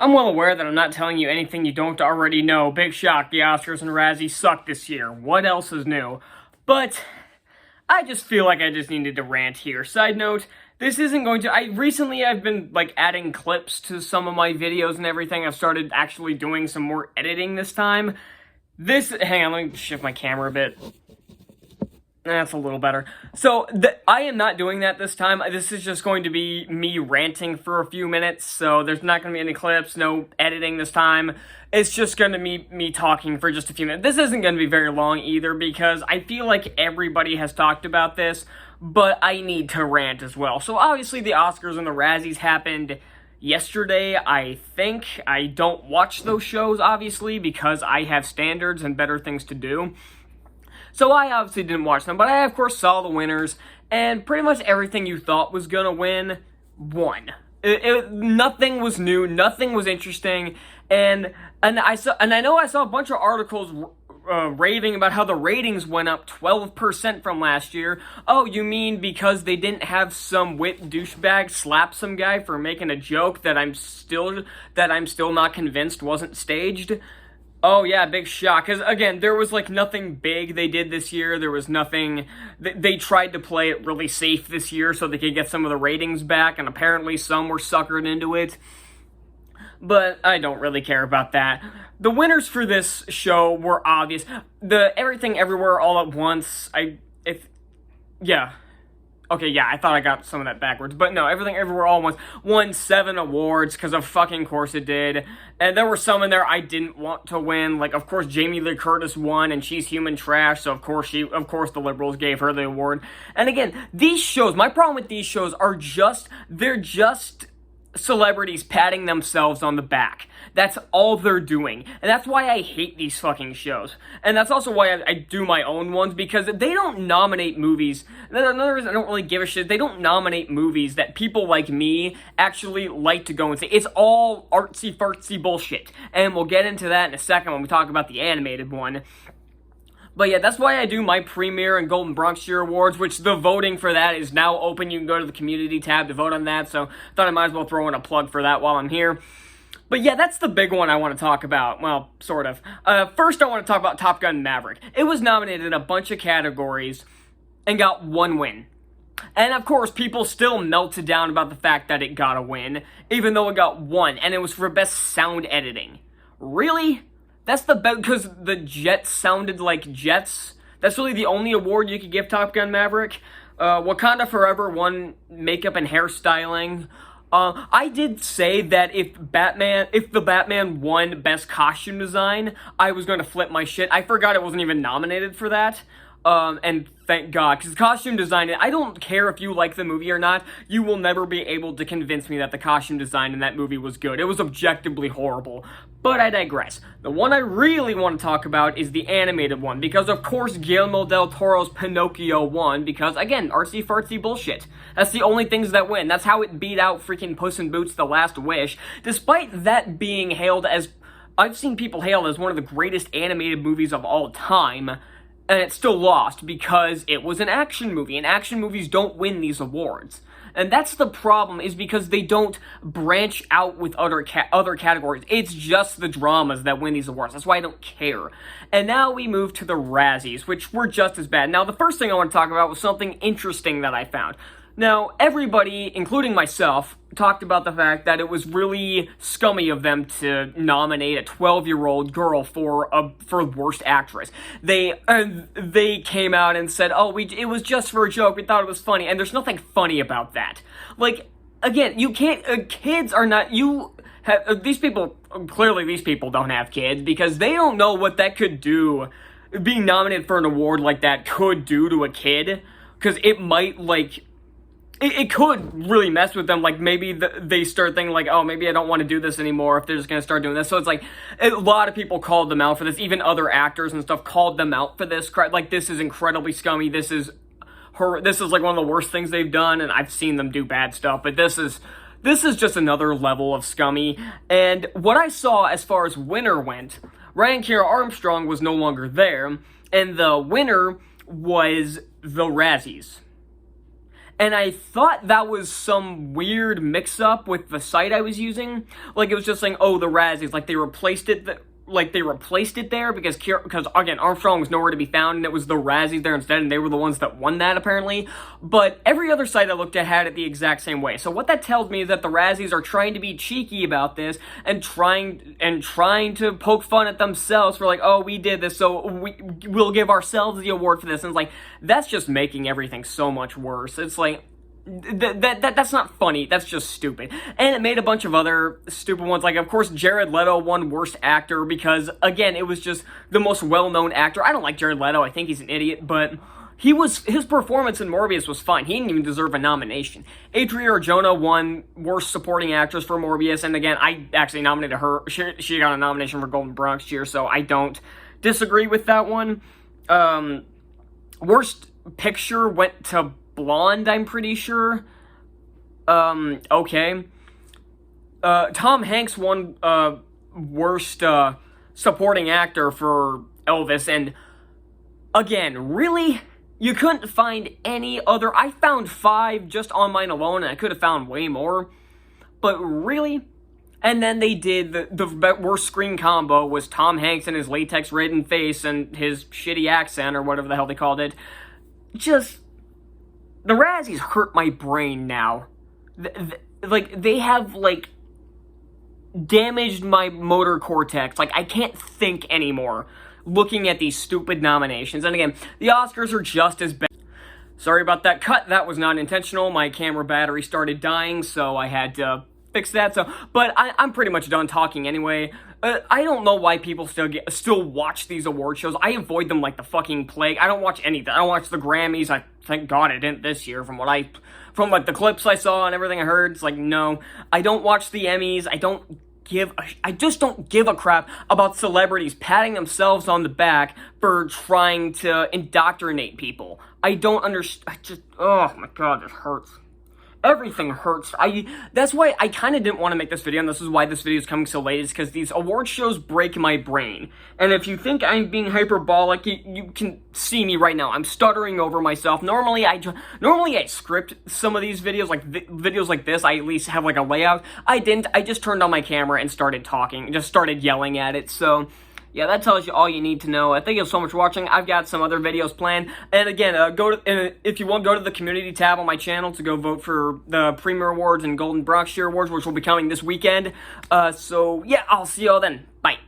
I'm well aware that I'm not telling you anything you don't already know. Big shock, the Oscars and Razzies suck this year. What else is new? But I just feel like I just needed to rant here. Side note, this isn't going to... I've been, adding clips to some of my videos and everything. I've started actually doing some more editing this time. Hang on, let me shift my camera a bit. That's a little better. So, I am not doing that this time. This is just going to be me ranting for a few minutes, so there's not going to be any clips, no editing this time. It's just going to be me talking for just a few minutes. This isn't going to be very long either, because I feel like everybody has talked about this, but I need to rant as well. So, obviously, the Oscars and the Razzies happened yesterday, I think. I don't watch those shows, obviously, because I have standards and better things to do. So I obviously didn't watch them, but I of course saw the winners, and pretty much everything you thought was gonna win, won. Nothing was new, nothing was interesting, and I know I saw a bunch of articles raving about how the ratings went up 12% from last year. Oh, you mean because they didn't have some wit douchebag slap some guy for making a joke that I'm still not convinced wasn't staged? Oh yeah, big shock, because again, there was nothing big they did this year. There was nothing, they tried to play it really safe this year so they could get some of the ratings back, and apparently some were suckered into it. But I don't really care about that. The winners for this show were obvious. The Everything Everywhere All at Once, Okay, yeah, I thought I got some of that backwards. But no, Everything Everywhere All at Once won 7 awards, because of fucking course it did. And there were some in there I didn't want to win. Of course, Jamie Lee Curtis won, and she's human trash, so of course the liberals gave her the award. And again, these shows, my problem with these shows they're just celebrities patting themselves on the back. That's all they're doing. And that's why I hate these fucking shows. And that's also why I do my own ones, because they don't nominate movies. Another reason I don't really give a shit, they don't nominate movies that people like me actually like to go and see. It's all artsy-fartsy bullshit. And we'll get into that in a second when we talk about the animated one. But yeah, that's why I do my Premiere and Golden Bronx Year Awards, which the voting for that is now open. You can go to the community tab to vote on that, so I thought I might as well throw in a plug for that while I'm here. But yeah, that's the big one I want to talk about. Well, sort of. First, I want to talk about Top Gun Maverick. It was nominated in a bunch of categories and got 1 win. And of course, people still melted down about the fact that it got a win, even though it got 1, and it was for Best Sound Editing. Really? That's the best, because the jets sounded like jets. That's really the only award you could give Top Gun Maverick. Wakanda Forever won makeup and hairstyling. I did say that if the Batman won Best Costume Design, I was going to flip my shit. I forgot it wasn't even nominated for that. And thank God, because costume design, I don't care if you like the movie or not, you will never be able to convince me that the costume design in that movie was good. It was objectively horrible. But I digress. The one I really want to talk about is the animated one, because of course Guillermo del Toro's Pinocchio won, because again, artsy-fartsy bullshit. That's the only things that win. That's how it beat out freaking Puss in Boots: The Last Wish, despite that being hailed as, I've seen people hail as one of the greatest animated movies of all time. And it still lost because it was an action movie, and action movies don't win these awards. And that's the problem, is because they don't branch out with other categories. It's just the dramas that win these awards. That's why I don't care. And now we move to the Razzies, which were just as bad. Now, the first thing I want to talk about was something interesting that I found. Now, everybody, including myself, talked about the fact that it was really scummy of them to nominate a 12-year-old girl for Worst Actress. They came out and said, "Oh, it was just for a joke. We thought it was funny," and there's nothing funny about that. Again, you can't. Kids are not. These people don't have kids, because they don't know what that could do. Being nominated for an award like that could do to a kid, because it might It could really mess with them. Maybe they start thinking oh, maybe I don't want to do this anymore if they're just going to start doing this. So it's a lot of people called them out for this. Even other actors and stuff called them out for this. This is incredibly scummy. This is one of the worst things they've done, and I've seen them do bad stuff, but this is just another level of scummy. And what I saw as far as winner went, Ryan Kiera Armstrong was no longer there, and the winner was the Razzies. and I thought that was some weird mix-up with the site I was using. Like, it was just saying, oh, the Razzies, like, they replaced it there because again, Armstrong was nowhere to be found, and it was the Razzies there instead, and they were the ones that won that, apparently. But every other site I looked at had it the exact same way. So what that tells me is that the Razzies are trying to be cheeky about this, and trying to poke fun at themselves for, like, oh, we did this, so we'll give ourselves the award for this. And it's like, that's just making everything so much worse. It's like, that's not funny. That's just stupid. And it made a bunch of other stupid ones. Like, of course, Jared Leto won Worst Actor because, again, it was just the most well-known actor. I don't like Jared Leto. I think he's an idiot, but his performance in Morbius was fine. He didn't even deserve a nomination. Adria Arjona won Worst Supporting Actress for Morbius, and again, I actually nominated her. She got a nomination for Golden Bronx Cheer, so I don't disagree with that one. Worst Picture went to Blonde, I'm pretty sure. Okay. Tom Hanks won Worst Supporting Actor for Elvis, and again, really? You couldn't find any other? I found 5 just on mine alone, and I could have found way more. But really? And then they did the worst screen combo was Tom Hanks and his latex-ridden face and his shitty accent, or whatever the hell they called it. Just, the Razzies hurt my brain now. Like, they have, like, damaged my motor cortex. Like, I can't think anymore looking at these stupid nominations. And again, the Oscars are just as bad. Sorry about that cut. That was not intentional. My camera battery started dying, so I had to fix that. But I'm pretty much done talking anyway. I don't know why people still watch these award shows. I avoid them like the fucking plague. I don't watch anything. I don't watch the Grammys. Thank God I didn't this year from like the clips I saw and everything I heard. It's like, no. I don't watch the Emmys. I just don't give a crap about celebrities patting themselves on the back for trying to indoctrinate people. I don't understand. Oh my God, this hurts. Everything hurts. That's why I kind of didn't want to make this video, and this is why this video is coming so late, is because these award shows break my brain. And if you think I'm being hyperbolic, you can see me right now. I'm stuttering over myself. Normally I script some of these videos, like videos like this. I at least have like a layout. I didn't. I just turned on my camera and started talking, just started yelling at it. So yeah, that tells you all you need to know. Thank you so much for watching. I've got some other videos planned. And again, if you want, go to the community tab on my channel to go vote for the Premier Awards and Golden Bronx Cheer Awards, which will be coming this weekend. So yeah, I'll see y'all then. Bye.